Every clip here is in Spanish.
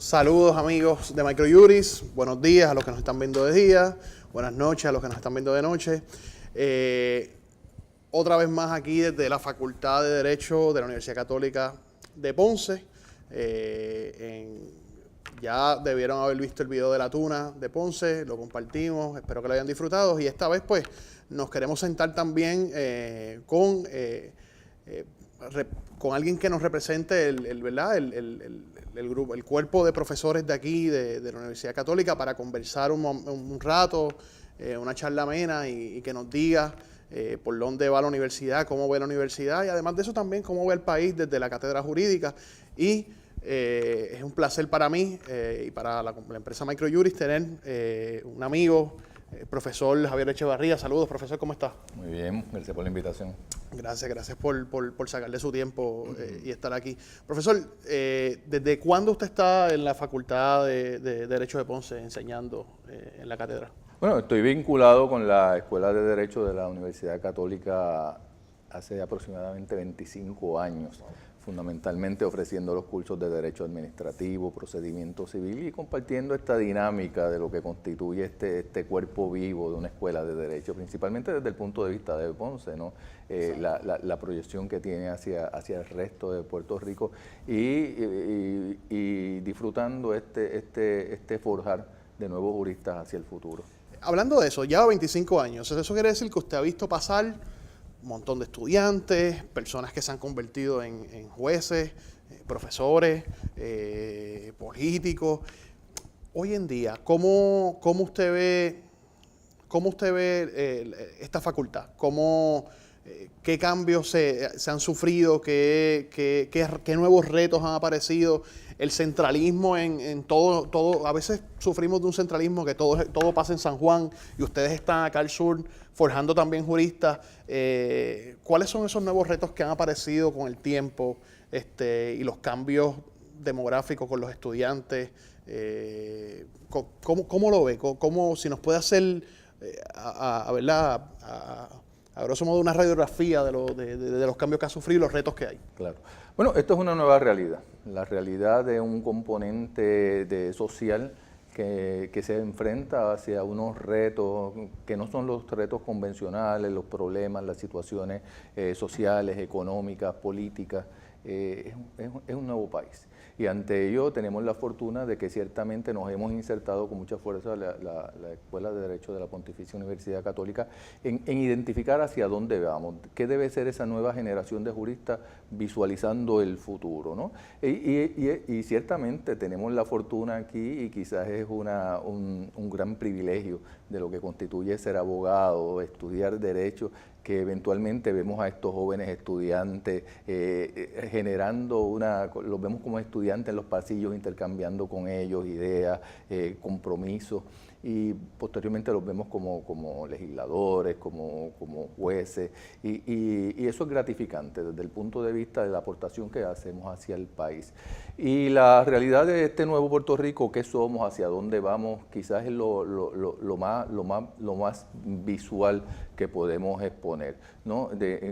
Saludos amigos de Microjuris, buenos días a los que nos están viendo de día, buenas noches a los que nos están viendo de noche. Otra vez más aquí desde la Facultad de Derecho de la Universidad Católica de Ponce. Ya debieron haber visto el video de la tuna de Ponce, lo compartimos, espero que lo hayan disfrutado. Y esta vez pues nos queremos sentar también con alguien que nos represente el grupo, el cuerpo de profesores de aquí, de la Universidad Católica, para conversar un rato, una charla amena y que nos diga por dónde va la universidad, cómo ve la universidad y además de eso también cómo ve el país desde la cátedra jurídica. Y es un placer para mí y para la empresa Microjuris tener un amigo, el profesor Javier Echevarría. Saludos, profesor, ¿cómo está? Muy bien, gracias por la invitación. Gracias por sacarle su tiempo y estar aquí. Profesor, ¿desde cuándo usted está en la Facultad de Derecho de Ponce enseñando en la cátedra? Bueno, estoy vinculado con la Escuela de Derecho de la Universidad Católica hace aproximadamente 25 años, fundamentalmente ofreciendo los cursos de Derecho Administrativo, Procedimiento Civil y compartiendo esta dinámica de lo que constituye este cuerpo vivo de una escuela de Derecho, principalmente desde el punto de vista de Ponce, ¿no? La proyección que tiene hacia el resto de Puerto Rico y disfrutando este forjar de nuevos juristas hacia el futuro. Hablando de eso, ya 25 años, eso quiere decir que usted ha visto pasar un montón de estudiantes, personas que se han convertido en jueces, profesores, políticos. Hoy en día, ¿cómo usted ve esta facultad? ¿Qué cambios se han sufrido? ¿Qué nuevos retos han aparecido? El centralismo en todo, a veces sufrimos de un centralismo que todo pasa en San Juan y ustedes están acá al sur forjando también juristas. ¿Cuáles son esos nuevos retos que han aparecido con el tiempo y los cambios demográficos con los estudiantes? ¿Cómo lo ve? Si nos puede hacer, a grosso modo, una radiografía de los cambios que ha sufrido y los retos que hay. Claro. Bueno, esto es una nueva realidad, la realidad de un componente social que se enfrenta hacia unos retos que no son los retos convencionales, los problemas, las situaciones sociales, económicas, políticas. Es un nuevo país. Y ante ello tenemos la fortuna de que ciertamente nos hemos insertado con mucha fuerza la Escuela de Derecho de la Pontificia Universidad Católica en identificar hacia dónde vamos, qué debe ser esa nueva generación de juristas visualizando el futuro, ¿no? Y ciertamente tenemos la fortuna aquí y quizás es un gran privilegio de lo que constituye ser abogado, estudiar Derecho, que eventualmente vemos a estos jóvenes estudiantes generando los vemos como estudiantes en los pasillos, intercambiando con ellos ideas, compromisos, y posteriormente los vemos como legisladores, como jueces, y eso es gratificante desde el punto de vista de la aportación que hacemos hacia el país. Y la realidad de este nuevo Puerto Rico, qué somos, hacia dónde vamos, quizás es lo más visual que podemos exponer, ¿no?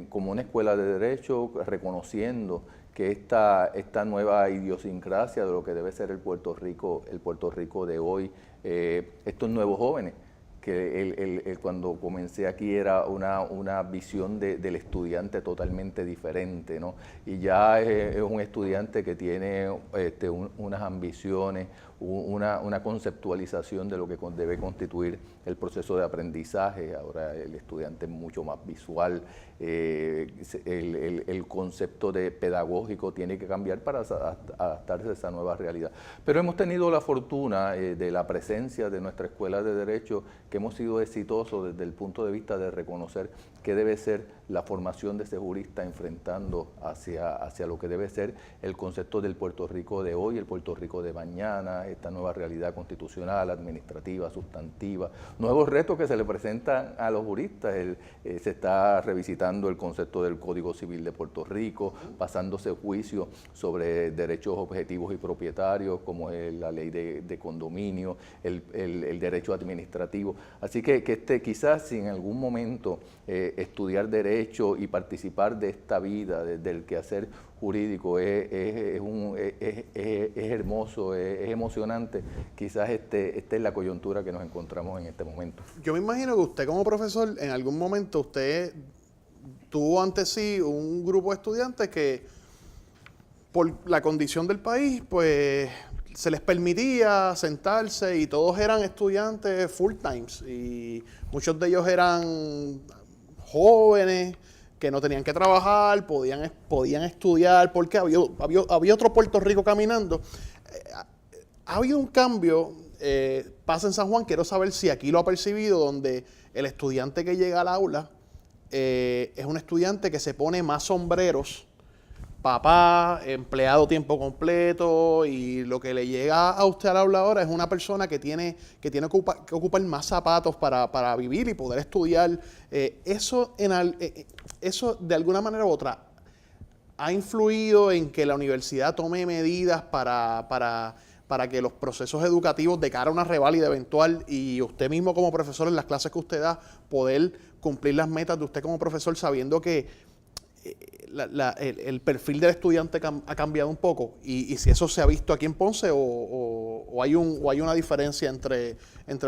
Como una escuela de Derecho, reconociendo que esta nueva idiosincrasia de lo que debe ser el Puerto Rico de hoy, estos nuevos jóvenes, que cuando comencé aquí era una visión del estudiante totalmente diferente, ¿no? Y ya es un estudiante que tiene unas ambiciones, una conceptualización de lo que debe constituir el proceso de aprendizaje. Ahora el estudiante es mucho más visual, el concepto de pedagógico tiene que cambiar para adaptarse a esa nueva realidad. Pero hemos tenido la fortuna de la presencia de nuestra Escuela de Derecho, que hemos sido exitosos desde el punto de vista de reconocer qué debe ser la formación de ese jurista enfrentando hacia lo que debe ser el concepto del Puerto Rico de hoy, el Puerto Rico de mañana, esta nueva realidad constitucional, administrativa, sustantiva, nuevos retos que se le presentan a los juristas. Se está revisitando el concepto del Código Civil de Puerto Rico, pasándose juicio sobre derechos objetivos y propietarios, como es la ley de condominio, el derecho administrativo. Así que quizás si en algún momento estudiar derecho y participar de esta vida, del quehacer jurídico, es hermoso, es emocionante. Quizás esta es la coyuntura que nos encontramos en este momento. Yo me imagino que usted como profesor, en algún momento usted tuvo ante sí un grupo de estudiantes que por la condición del país, pues se les permitía sentarse y todos eran estudiantes full times y muchos de ellos eran jóvenes que no tenían que trabajar, podían estudiar, porque había otro Puerto Rico caminando. Ha habido un cambio, pasa en San Juan, quiero saber si aquí lo ha percibido, donde el estudiante que llega al aula es un estudiante que se pone más sombreros, papá, empleado tiempo completo, y lo que le llega a usted al aula ahora es una persona que tiene que ocupar más zapatos para vivir y poder estudiar. Eso de alguna manera u otra ha influido en que la universidad tome medidas para que los procesos educativos de cara a una reválida eventual y usted mismo como profesor en las clases que usted da, poder cumplir las metas de usted como profesor sabiendo que el perfil del estudiante ha cambiado un poco y si eso se ha visto aquí en Ponce o hay una diferencia entre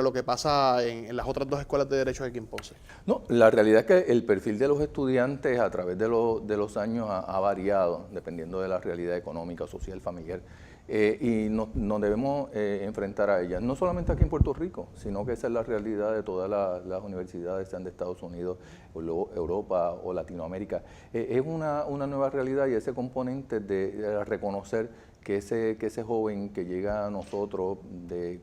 lo que pasa en las otras dos escuelas de Derecho aquí en Ponce. No, la realidad es que el perfil de los estudiantes a través de los años ha variado dependiendo de la realidad económica, social, familiar. Y nos debemos enfrentar a ella, no solamente aquí en Puerto Rico, sino que esa es la realidad de todas las universidades, sean de Estados Unidos, o Europa o Latinoamérica. Es una nueva realidad y ese componente de reconocer que ese joven que llega a nosotros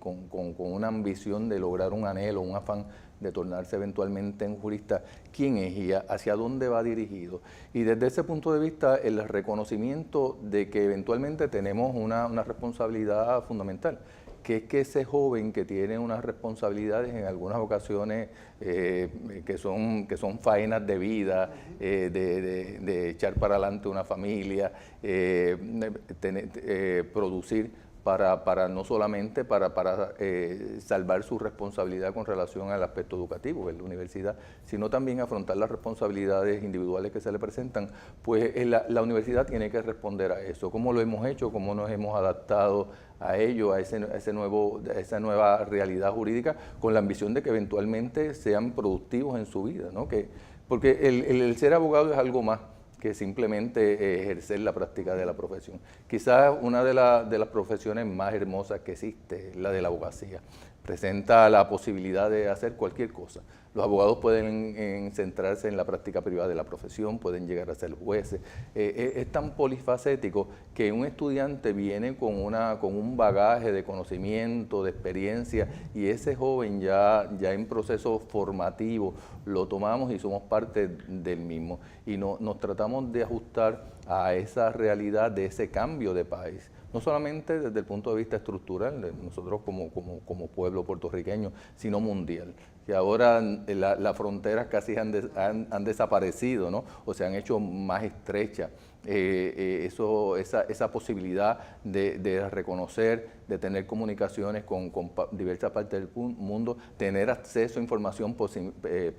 con una ambición de lograr un anhelo, un afán de tornarse eventualmente en jurista, quién es y hacia dónde va dirigido. Y desde ese punto de vista, el reconocimiento de que eventualmente tenemos una responsabilidad fundamental, que es que ese joven que tiene unas responsabilidades en algunas ocasiones que son faenas de vida, de echar para adelante una familia, producir para no solamente para salvar su responsabilidad con relación al aspecto educativo de la universidad, sino también afrontar las responsabilidades individuales que se le presentan, pues la universidad tiene que responder a eso. ¿Cómo lo hemos hecho? ¿Cómo nos hemos adaptado a ello, a esa nueva realidad jurídica, con la ambición de que eventualmente sean productivos en su vida, ¿no? Porque el ser abogado es algo más que simplemente ejercer la práctica de la profesión. Quizás una de las profesiones más hermosas que existe es la de la abogacía. Presenta la posibilidad de hacer cualquier cosa. Los abogados pueden centrarse en la práctica privada de la profesión, pueden llegar a ser jueces. Es tan polifacético que un estudiante viene con un bagaje de conocimiento, de experiencia, y ese joven ya en proceso formativo lo tomamos y somos parte del mismo. Y nos tratamos de ajustar a esa realidad de ese cambio de país. No solamente desde el punto de vista estructural, de nosotros como pueblo puertorriqueño, sino mundial. Que ahora las fronteras casi han desaparecido, ¿no? O se han hecho más estrechas. Esa posibilidad de reconocer, de tener comunicaciones con diversas partes del mundo, tener acceso a información,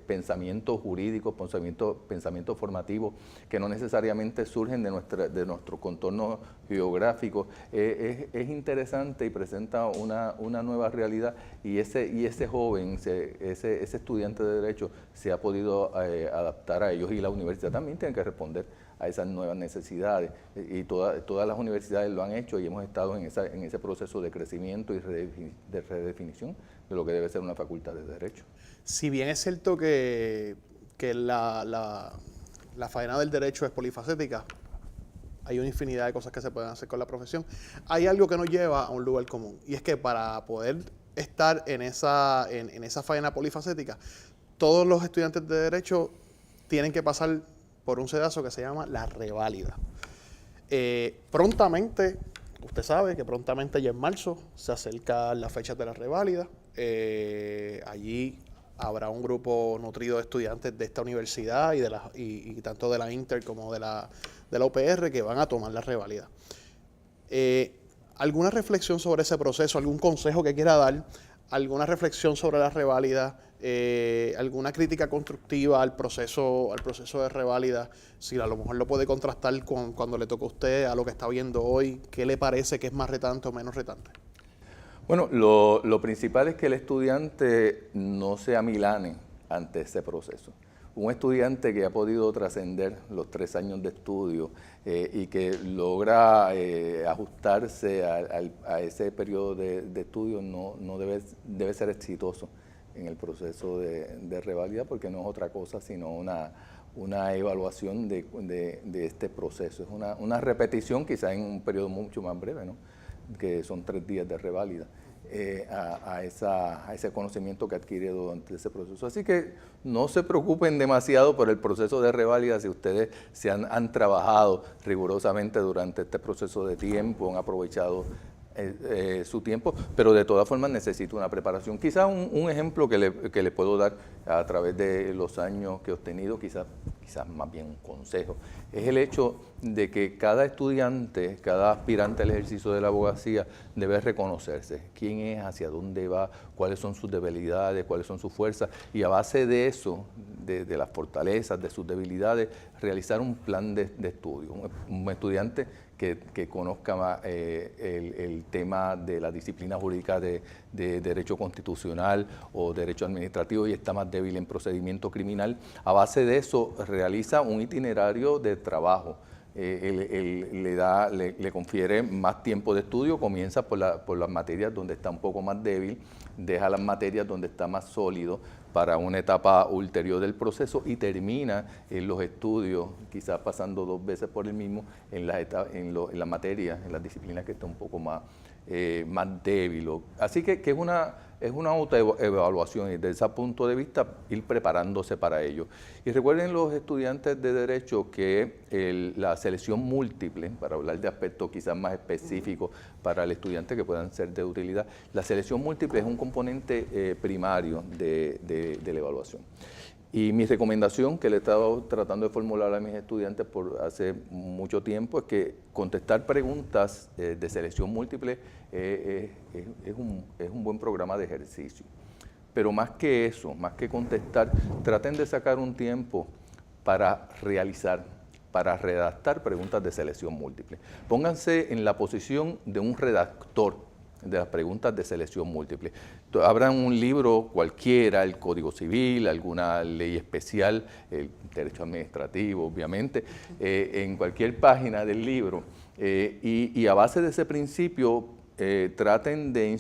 pensamientos jurídicos, pensamientos formativos que no necesariamente surgen de nuestro contorno geográfico, es interesante y presenta una nueva realidad, y ese joven, ese estudiante de Derecho se ha podido adaptar a ellos, y la universidad también tiene que responder a esas nuevas necesidades, y todas las universidades lo han hecho, y hemos estado en ese proceso de crecimiento y de redefinición de lo que debe ser una facultad de Derecho. Si bien es cierto que la faena del derecho es polifacética, hay una infinidad de cosas que se pueden hacer con la profesión, hay algo que nos lleva a un lugar común, y es que para poder estar en esa faena polifacética, todos los estudiantes de Derecho tienen que pasar por un sedazo que se llama la reválida. Prontamente, usted sabe que prontamente ya en marzo se acerca la fecha de la reválida. Allí habrá un grupo nutrido de estudiantes de esta universidad y tanto de la Inter como de la UPR que van a tomar la reválida. ¿Alguna reflexión sobre ese proceso, algún consejo que quiera dar ¿alguna reflexión sobre la reválida? ¿Alguna crítica constructiva al proceso de reválida? Si a lo mejor lo puede contrastar con cuando le tocó a usted, a lo que está viendo hoy, ¿qué le parece que es más retante o menos retante? Bueno, lo principal es que el estudiante no se amilane ante ese proceso. Un estudiante que ha podido trascender los 3 años de estudio y que logra ajustarse a ese periodo de estudio no debe ser exitoso en el proceso de reválida, porque no es otra cosa sino una evaluación de este proceso. Es una repetición quizás en un periodo mucho más breve, ¿no? Que son 3 días de reválida. A ese conocimiento que adquiere durante ese proceso. Así que no se preocupen demasiado por el proceso de reválida si ustedes han trabajado rigurosamente durante este proceso de tiempo, han aprovechado su tiempo, pero de todas formas necesita una preparación. Quizás un ejemplo que le puedo dar a través de los años que he obtenido, quizás más bien un consejo, es el hecho de que cada estudiante, cada aspirante al ejercicio de la abogacía debe reconocerse quién es, hacia dónde va, cuáles son sus debilidades, cuáles son sus fuerzas, y a base de eso, de las fortalezas, de sus debilidades, realizar un plan de estudio. Un estudiante que conozca más el tema de la disciplina jurídica de derecho constitucional o derecho administrativo y está más débil en procedimiento criminal, a base de eso realiza un itinerario de trabajo. Le confiere más tiempo de estudio, comienza por las materias donde está un poco más débil, deja las materias donde está más sólido para una etapa ulterior del proceso y termina en los estudios, quizás pasando 2 veces por el mismo, en las materias, en las disciplinas que está un poco más débil. Así que es una autoevaluación y desde ese punto de vista ir preparándose para ello. Y recuerden los estudiantes de Derecho que la selección múltiple, para hablar de aspectos quizás más específicos para el estudiante que puedan ser de utilidad, la selección múltiple es un componente primario de la evaluación. Y mi recomendación que le he estado tratando de formular a mis estudiantes por hace mucho tiempo es que contestar preguntas de selección múltiple es un buen programa de ejercicio. Pero más que eso, más que contestar, traten de sacar un tiempo para redactar preguntas de selección múltiple. Pónganse en la posición de un redactor de las preguntas de selección múltiple. Abran un libro cualquiera, el Código Civil, alguna ley especial, el derecho administrativo, obviamente, en cualquier página del libro, y a base de ese principio traten de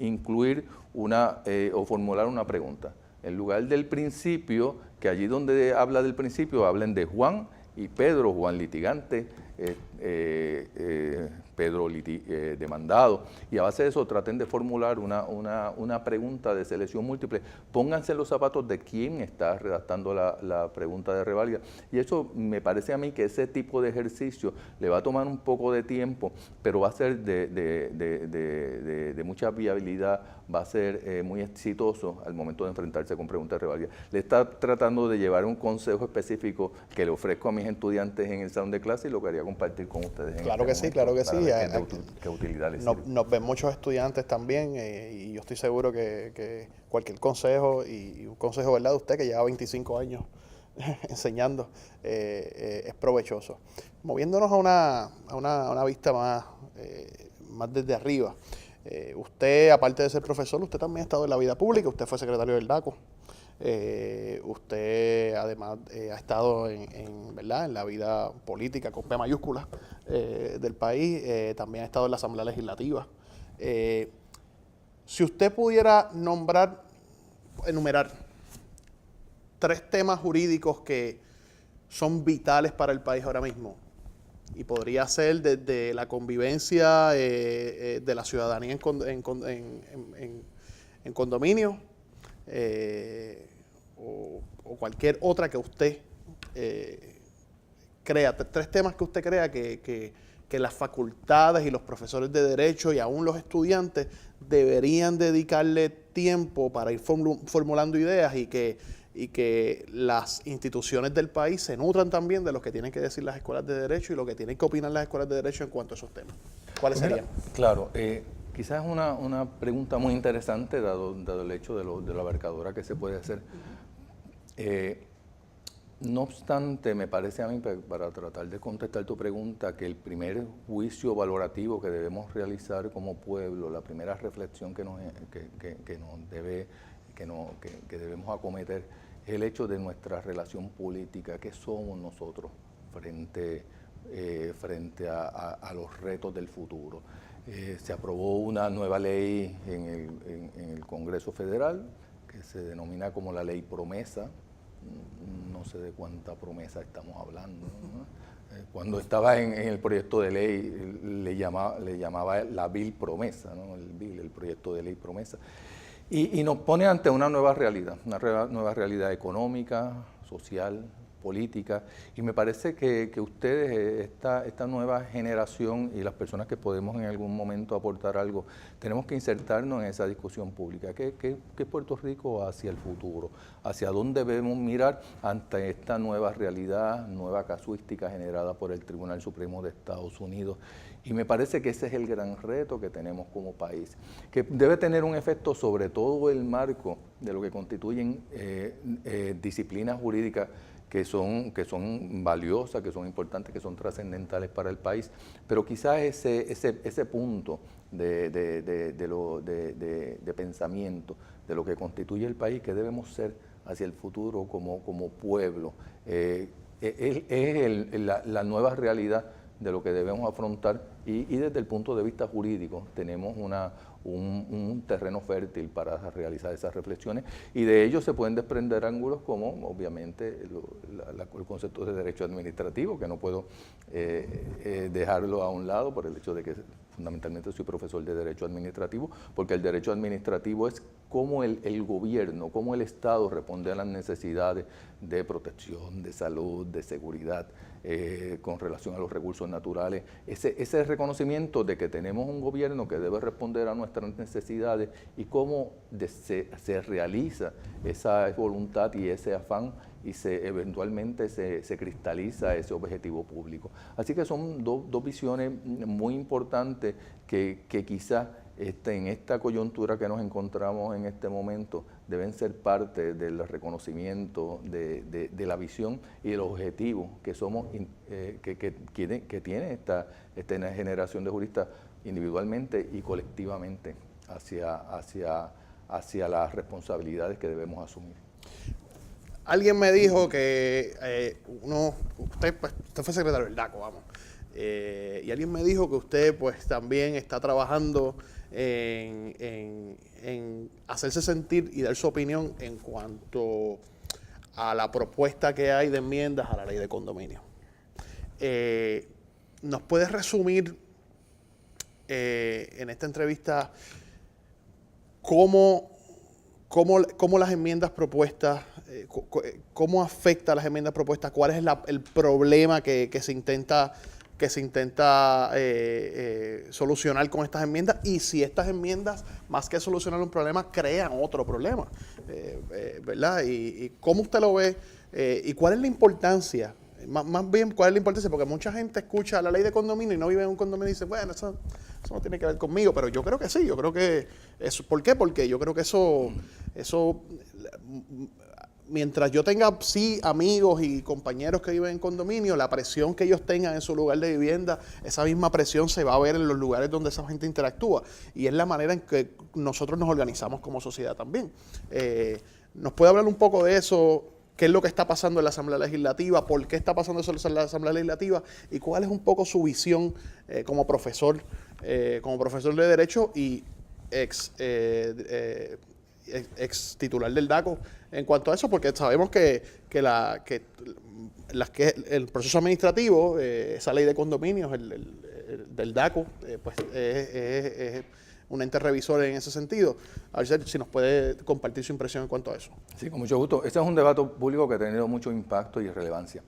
incluir o formular una pregunta. En lugar del principio, que allí donde habla del principio, hablen de Juan y Pedro, Juan litigante, Pedro demandado, y a base de eso traten de formular una pregunta de selección múltiple. Pónganse en los zapatos de quien está redactando la pregunta de reválida, y eso me parece a mí que ese tipo de ejercicio le va a tomar un poco de tiempo, pero va a ser de mucha viabilidad, va a ser muy exitoso al momento de enfrentarse con preguntas de reválida. Le está tratando de llevar un consejo específico que le ofrezco a mis estudiantes en el salón de clase y lo quería compartir con ustedes. Claro que sí, claro que sí. ¿Qué utilidad les sirve? Nos ven muchos estudiantes también y yo estoy seguro que cualquier consejo, y un consejo, ¿verdad?, de usted que lleva 25 años enseñando, es provechoso. Moviéndonos a una vista más desde arriba. Usted, aparte de ser profesor, usted también ha estado en la vida pública, usted fue secretario del DACO. Usted además ha estado ¿verdad?, en la vida política con P mayúscula del país, también ha estado en la Asamblea Legislativa. Si usted pudiera enumerar 3 temas jurídicos que son vitales para el país ahora mismo, y podría ser desde la convivencia de la ciudadanía en condominio, o cualquier otra que usted crea, 3 temas que usted crea que las facultades y los profesores de derecho y aún los estudiantes deberían dedicarle tiempo para ir formulando ideas, y que las instituciones del país se nutran también de lo que tienen que decir las escuelas de derecho y lo que tienen que opinar las escuelas de derecho en cuanto a esos temas. ¿Cuáles serían? Claro, Quizás es una pregunta muy interesante, dado el hecho de la abarcadora que se puede hacer. No obstante, me parece a mí, para tratar de contestar tu pregunta, que el primer juicio valorativo que debemos realizar como pueblo, la primera reflexión que debemos acometer, es el hecho de nuestra relación política. ¿Qué somos nosotros frente a los retos del futuro? Se aprobó una nueva ley en el Congreso Federal que se denomina como la Ley Promesa. No sé de cuánta promesa estamos hablando, ¿no? Cuando estaba en el proyecto de ley le llamaba la Bill Promesa, ¿no? El proyecto de ley Promesa. Y nos pone ante una nueva realidad económica, social, política, y me parece que ustedes, esta nueva generación y las personas que podemos en algún momento aportar algo, tenemos que insertarnos en esa discusión pública. ¿Qué es Puerto Rico hacia el futuro? ¿Hacia dónde debemos mirar ante esta nueva realidad, nueva casuística generada por el Tribunal Supremo de Estados Unidos? Y me parece que ese es el gran reto que tenemos como país, que debe tener un efecto sobre todo el marco de lo que constituyen disciplinas jurídicas que son valiosas, que son importantes, que son trascendentales para el país, pero quizás ese punto de pensamiento de lo que constituye el país, que debemos ser hacia el futuro como pueblo, es la nueva realidad de lo que debemos afrontar, y desde el punto de vista jurídico tenemos un terreno fértil para realizar esas reflexiones, y de ello se pueden desprender ángulos como obviamente el concepto de derecho administrativo, que no puedo dejarlo a un lado por el hecho de que fundamentalmente soy profesor de derecho administrativo, porque el derecho administrativo es cómo el gobierno, cómo el Estado responde a las necesidades de protección, de salud, de seguridad, con relación a los recursos naturales. Ese reconocimiento de que tenemos un gobierno que debe responder a nuestras necesidades y cómo se realiza esa voluntad y ese afán y eventualmente se cristaliza ese objetivo público. Así que son dos visiones muy importantes que quizás en esta coyuntura que nos encontramos en este momento deben ser parte del reconocimiento de la visión y el objetivo que somos, que tiene esta generación de juristas individualmente y colectivamente hacia las responsabilidades que debemos asumir. Alguien me dijo que usted fue secretario del DACO, vamos. Y alguien me dijo que usted pues también está trabajando en hacerse sentir y dar su opinión en cuanto a la propuesta que hay de enmiendas a la ley de condominio. ¿Nos puedes resumir en esta entrevista cómo las enmiendas propuestas, cómo afecta a las enmiendas propuestas, cuál es el problema que se intenta solucionar con estas enmiendas, y si estas enmiendas, más que solucionar un problema, crean otro problema, ¿verdad? Y cómo usted lo ve, y cuál es la importancia, más bien cuál es la importancia, porque mucha gente escucha la ley de condominio y no vive en un condominio y dice, bueno, eso no tiene que ver conmigo, pero yo creo que sí, yo creo que eso. ¿Por qué? Porque yo creo que eso mientras yo tenga, sí, amigos y compañeros que viven en condominio, la presión que ellos tengan en su lugar de vivienda, esa misma presión se va a ver en los lugares donde esa gente interactúa. Y es la manera en que nosotros nos organizamos como sociedad también. ¿Nos puede hablar un poco de eso? ¿Qué es lo que está pasando en la Asamblea Legislativa? ¿Por qué está pasando eso en la Asamblea Legislativa? ¿Y cuál es un poco su visión como profesor de Derecho y ex titular del DACO en cuanto a eso? Porque sabemos que el proceso administrativo, esa ley de condominios, del DACO, pues es un ente revisor en ese sentido. A ver si nos puede compartir su impresión en cuanto a eso. Sí, con mucho gusto. Ese es un debate público que ha tenido mucho impacto y relevancia.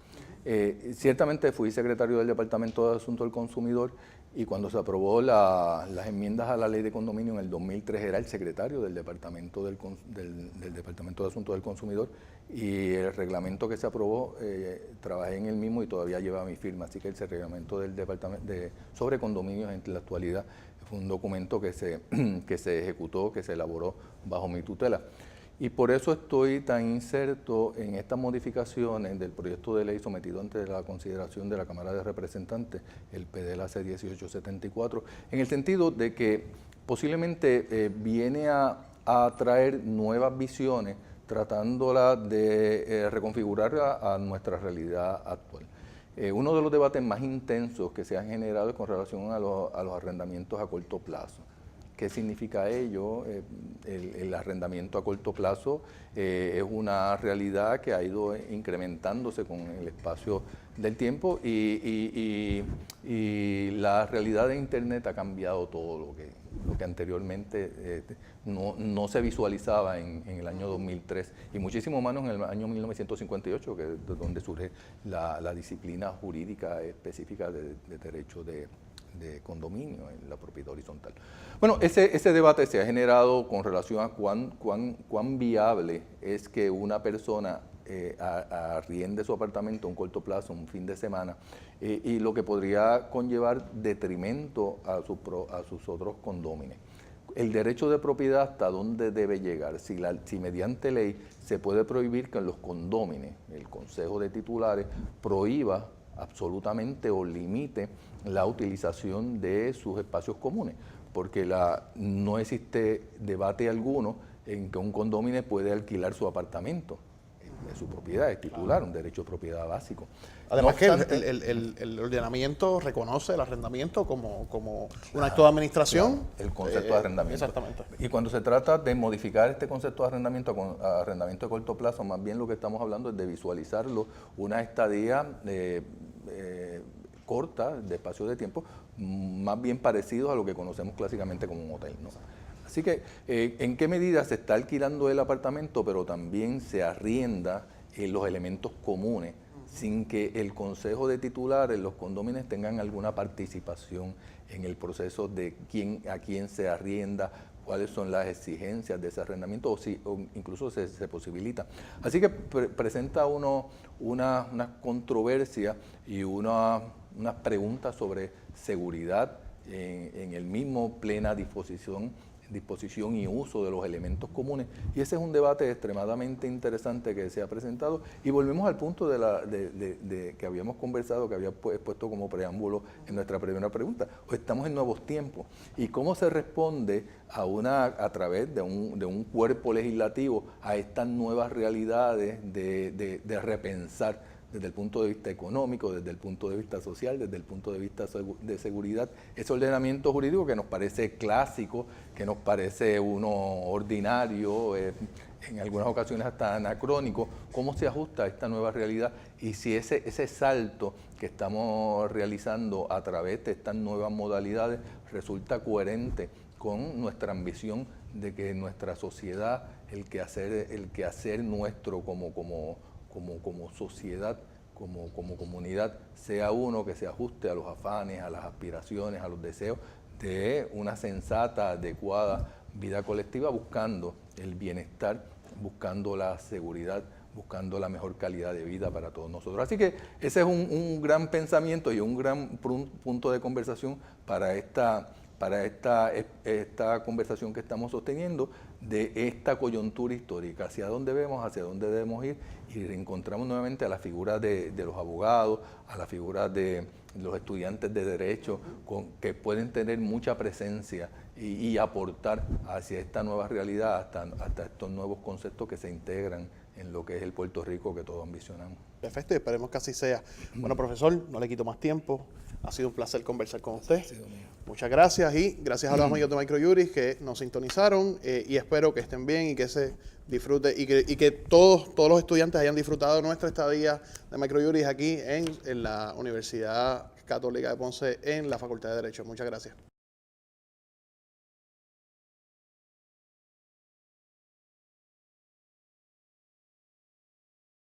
Ciertamente fui secretario del Departamento de Asuntos del Consumidor y cuando se aprobó las enmiendas a la ley de condominio en el 2003 era el secretario del Departamento del Departamento de Asuntos del Consumidor y el reglamento que se aprobó, trabajé en el mismo y todavía lleva mi firma, así que el reglamento del Departamento sobre condominios en la actualidad fue un documento que se ejecutó, que se elaboró bajo mi tutela. Y por eso estoy tan inserto en estas modificaciones del proyecto de ley sometido ante la consideración de la Cámara de Representantes, el PDLAC 1874, en el sentido de que posiblemente viene a traer nuevas visiones tratándola de reconfigurar a nuestra realidad actual. Uno de los debates más intensos que se han generado es con relación a los arrendamientos a corto plazo. ¿Qué significa ello? El arrendamiento a corto plazo es una realidad que ha ido incrementándose con el espacio del tiempo y la realidad de Internet ha cambiado todo lo que anteriormente no se visualizaba en el año 2003 y muchísimo menos en el año 1958, que es donde surge la disciplina jurídica específica de derecho de condominio en la propiedad horizontal. Bueno, ese debate se ha generado con relación a cuán viable es que una persona arriende su apartamento a un corto plazo, un fin de semana, y lo que podría conllevar detrimento a sus otros condóminos. El derecho de propiedad, ¿hasta dónde debe llegar? Si mediante ley se puede prohibir que en los condóminos el Consejo de Titulares prohíba absolutamente o limite la utilización de sus espacios comunes, porque no existe debate alguno en que un condominio puede alquilar su apartamento, es su propiedad, es titular, un derecho de propiedad básico. Además que el ordenamiento reconoce el arrendamiento como un acto de administración. El concepto de arrendamiento. Exactamente. Y cuando se trata de modificar este concepto de arrendamiento a arrendamiento de corto plazo, más bien lo que estamos hablando es de visualizarlo una estadía corta, de espacio de tiempo, más bien parecidos a lo que conocemos clásicamente como un hotel, ¿no? Así que, ¿en qué medida se está alquilando el apartamento, pero también se arrienda los elementos comunes, sin que el Consejo de Titulares, los condóminos, tengan alguna participación en el proceso de a quién se arrienda, cuáles son las exigencias de ese arrendamiento, o incluso se posibilita? Así que presenta una controversia y unas preguntas sobre seguridad en el mismo plena disposición y uso de los elementos comunes, y ese es un debate extremadamente interesante que se ha presentado, y volvemos al punto de que habíamos conversado, que había puesto como preámbulo en nuestra primera pregunta. Estamos en nuevos tiempos, y cómo se responde a través de un cuerpo legislativo a estas nuevas realidades de repensar desde el punto de vista económico, desde el punto de vista social, desde el punto de vista de seguridad, ese ordenamiento jurídico que nos parece clásico, que nos parece uno ordinario, en algunas ocasiones hasta anacrónico, cómo se ajusta a esta nueva realidad y si ese salto que estamos realizando a través de estas nuevas modalidades resulta coherente con nuestra ambición de que nuestra sociedad, el quehacer nuestro como sociedad, como comunidad, sea uno que se ajuste a los afanes, a las aspiraciones, a los deseos de una sensata, adecuada vida colectiva, buscando el bienestar, buscando la seguridad, buscando la mejor calidad de vida para todos nosotros. Así que ese es un gran pensamiento y un gran punto de conversación para esta conversación que estamos sosteniendo de esta coyuntura histórica, hacia dónde debemos ir, y reencontramos nuevamente a la figura de los abogados, a la figura de los estudiantes de Derecho, que pueden tener mucha presencia y aportar hacia esta nueva realidad, hasta estos nuevos conceptos que se integran en lo que es el Puerto Rico que todos ambicionamos. Perfecto, y esperemos que así sea. Bueno, profesor, no le quito más tiempo. Ha sido un placer conversar con usted. Muchas gracias, y gracias a los amigos de Microjuris que nos sintonizaron, y espero que estén bien y que se disfrute y que todos los estudiantes hayan disfrutado de nuestra estadía de Microjuris aquí en la Universidad Católica de Ponce en la Facultad de Derecho. Muchas gracias.